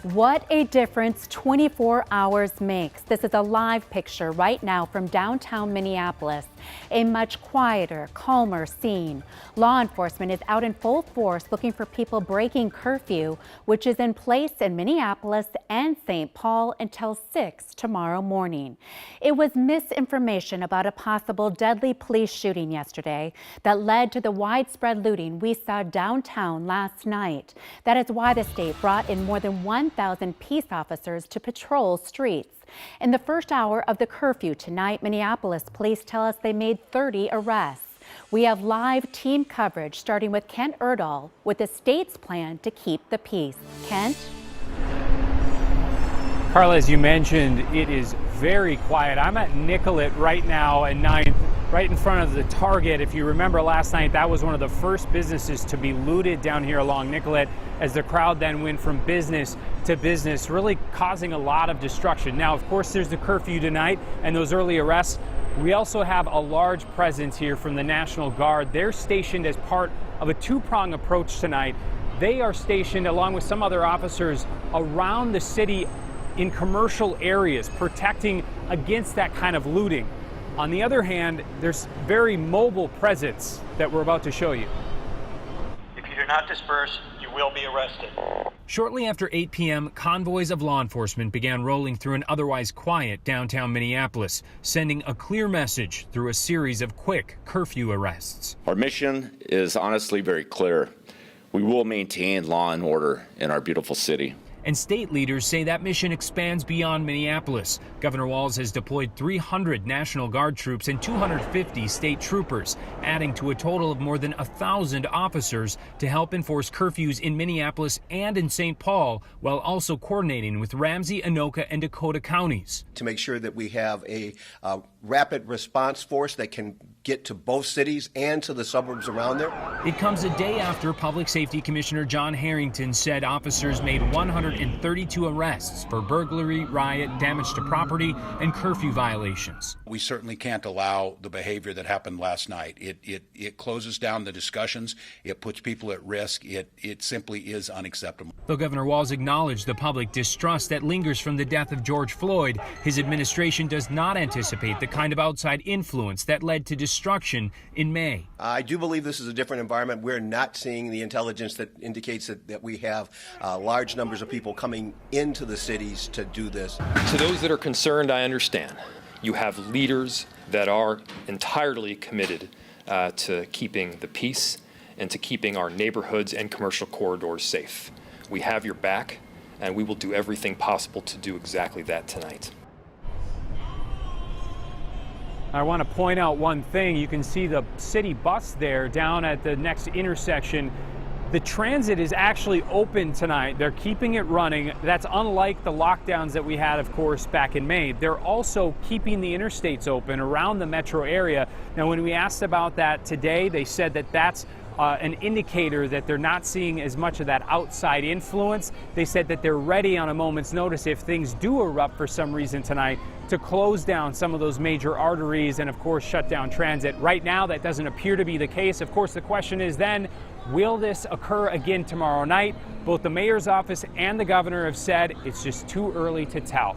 What a difference 24 hours makes. This is a live picture right now from downtown Minneapolis. A much quieter, calmer scene. Law enforcement is out in full force looking for people breaking curfew, which is in place in Minneapolis and St. Paul until 6 tomorrow morning. It was misinformation about a possible deadly police shooting yesterday that led to the widespread looting we saw downtown last night. That is why the state brought in more than 1,000 peace officers to patrol streets. In the first hour of the curfew tonight, Minneapolis police tell us they made 30 arrests. We have live team coverage starting with Kent Erdahl with the state's plan to keep the peace. Kent? Carla, as you mentioned, it is very quiet. I'm at Nicollet right now at 9th, right in front of the Target. If you remember last night, that was one of the first businesses to be looted down here along Nicollet as the crowd then went from business to business, really causing a lot of destruction. Now, of course, there's the curfew tonight and those early arrests. We also have a large presence here from the National Guard. They're stationed as part of a two-prong approach tonight. They are stationed along with some other officers around the city in commercial areas, protecting against that kind of looting. On the other hand, there's very mobile presence that we're about to show you. If you do not disperse, you will be arrested. Shortly after 8 p.m., convoys of law enforcement began rolling through an otherwise quiet downtown Minneapolis, sending a clear message through a series of quick curfew arrests. Our mission is honestly very clear. We will maintain law and order in our beautiful city. And state leaders say that mission expands beyond Minneapolis. Governor Walz has deployed 300 National Guard troops and 250 state troopers, adding to a total of more than 1,000 officers to help enforce curfews in Minneapolis and in St. Paul, while also coordinating with Ramsey, Anoka, and Dakota counties. To make sure that we have a rapid response force that can get to both cities and to the suburbs around there. It comes a day after Public Safety Commissioner John Harrington said officers made 132 arrests for burglary, riot, damage to property, and curfew violations. We certainly can't allow the behavior that happened last night. It closes down the discussions. It puts people at risk. It simply is unacceptable. Though Governor Walz acknowledged the public distrust that lingers from the death of George Floyd, his administration does not anticipate the kind of outside influence that led to destruction in May. I do believe this is a different environment. We're not seeing the intelligence that indicates that we have large numbers of people coming into the cities to do this. To those that are concerned, I understand. You have leaders that are entirely committed to keeping the peace and to keeping our neighborhoods and commercial corridors safe. We have your back, and we will do everything possible to do exactly that tonight. I want to point out one thing. You can see the city bus there down at the next intersection. The transit is actually open tonight. They're keeping it running. That's unlike the lockdowns that we had, of course, back in May. They're also keeping the interstates open around the metro area. Now, when we asked about that today, they said that that's an indicator that they're not seeing as much of that outside influence. They said that they're ready on a moment's notice if things do erupt for some reason tonight to close down some of those major arteries and, of course, shut down transit. Right now, that doesn't appear to be the case. Of course, the question is then, will this occur again tomorrow night? Both the mayor's office and the governor have said it's just too early to tell.